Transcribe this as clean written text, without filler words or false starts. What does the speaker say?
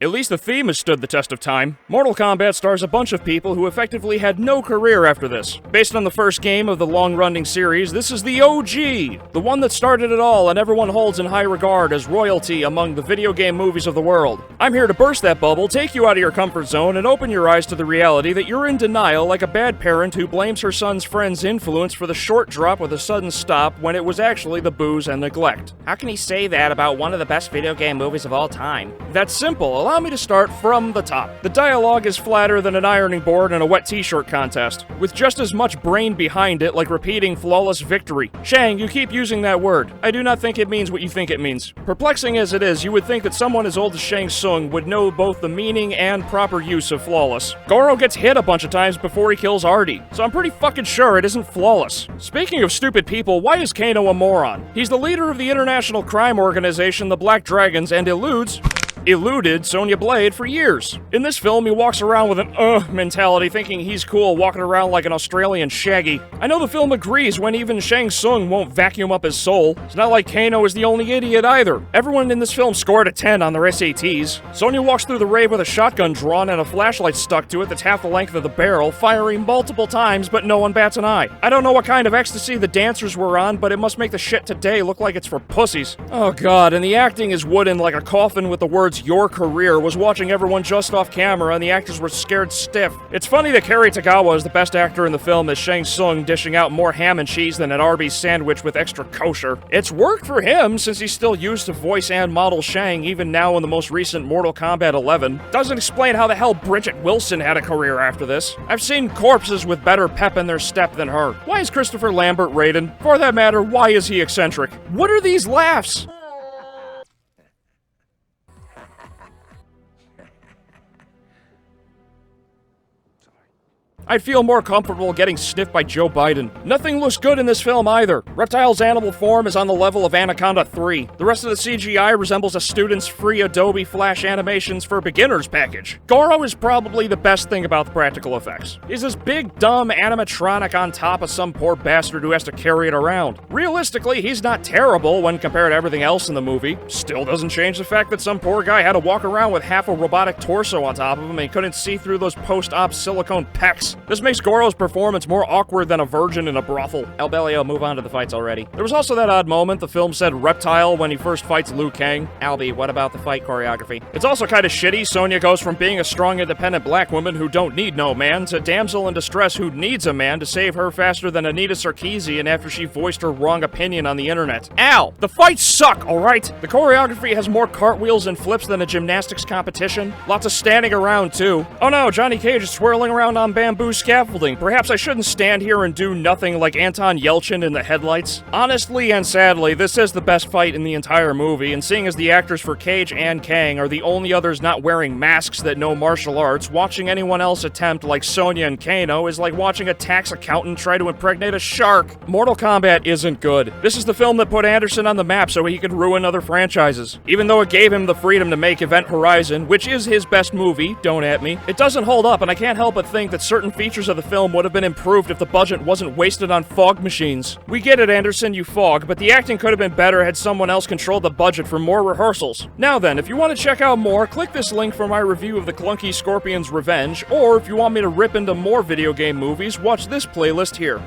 At least the theme has stood the test of time. Mortal Kombat stars a bunch of people who effectively had no career after this. Based on the first game of the long-running series, this is the OG, the one that started it all and everyone holds in high regard as royalty among the video game movies of the world. I'm here to burst that bubble, take you out of your comfort zone, and open your eyes to the reality that you're in denial like a bad parent who blames her son's friend's influence for the short drop with a sudden stop when it was actually the booze and neglect. How can he say that about one of the best video game movies of all time? That's simple. Allow me to start from the top. The dialogue is flatter than an ironing board in a wet t-shirt contest, with just as much brain behind it like repeating flawless victory. Shang, you keep using that word. I do not think it means what you think it means. Perplexing as it is, you would think that someone as old as Shang Tsung would know both the meaning and proper use of flawless. Goro gets hit a bunch of times before he kills Artie, so I'm pretty fucking sure it isn't flawless. Speaking of stupid people, why is Kano a moron? He's the leader of the international crime organization, the Black Dragons, and eluded Sonya Blade for years. In this film, he walks around with an mentality, thinking he's cool, walking around like an Australian Shaggy. I know the film agrees when even Shang Tsung won't vacuum up his soul. It's not like Kano is the only idiot either. Everyone in this film scored a 10 on their SATs. Sonya walks through the rave with a shotgun drawn and a flashlight stuck to it that's half the length of the barrel, firing multiple times, but no one bats an eye. I don't know what kind of ecstasy the dancers were on, but it must make the shit today look like it's for pussies. Oh god, and the acting is wooden like a coffin with the words "your career" was watching everyone just off camera and the actors were scared stiff. It's funny that Kerry Tagawa is the best actor in the film as Shang Tsung dishing out more ham and cheese than an Arby's sandwich with extra kosher. It's worked for him since he's still used to voice and model Shang even now in the most recent Mortal Kombat 11. Doesn't explain how the hell Bridget Wilson had a career after this. I've seen corpses with better pep in their step than her. Why is Christopher Lambert Raiden? For that matter, why is he eccentric? What are these laughs? I'd feel more comfortable getting sniffed by Joe Biden. Nothing looks good in this film either. Reptile's animal form is on the level of Anaconda 3. The rest of the CGI resembles a student's free Adobe Flash Animations for Beginners package. Goro is probably the best thing about the practical effects. He's this big, dumb animatronic on top of some poor bastard who has to carry it around. Realistically, he's not terrible when compared to everything else in the movie. Still doesn't change the fact that some poor guy had to walk around with half a robotic torso on top of him and he couldn't see through those post-op silicone pecs. This makes Goro's performance more awkward than a virgin in a brothel. Albeleo, move on to the fights already. There was also that odd moment the film said Reptile when he first fights Liu Kang. Albie, what about the fight choreography? It's also kind of shitty. Sonya goes from being a strong, independent black woman who don't need no man to damsel in distress who needs a man to save her faster than Anita Sarkeesian after she voiced her wrong opinion on the internet. Ow! The fights suck, alright? The choreography has more cartwheels and flips than a gymnastics competition. Lots of standing around, too. Oh no, Johnny Cage is swirling around on bamboo scaffolding. Perhaps I shouldn't stand here and do nothing like Anton Yelchin in The Headlights. Honestly and sadly, this is the best fight in the entire movie, and seeing as the actors for Cage and Kang are the only others not wearing masks that know martial arts, watching anyone else attempt like Sonya and Kano is like watching a tax accountant try to impregnate a shark. Mortal Kombat isn't good. This is the film that put Anderson on the map so he could ruin other franchises. Even though it gave him the freedom to make Event Horizon, which is his best movie, don't at me, it doesn't hold up, and I can't help but think that certain features of the film would have been improved if the budget wasn't wasted on fog machines. We get it, Anderson, you fog, but the acting could have been better had someone else controlled the budget for more rehearsals. Now then, if you want to check out more, click this link for my review of the clunky Scorpion's Revenge, or if you want me to rip into more video game movies, watch this playlist here.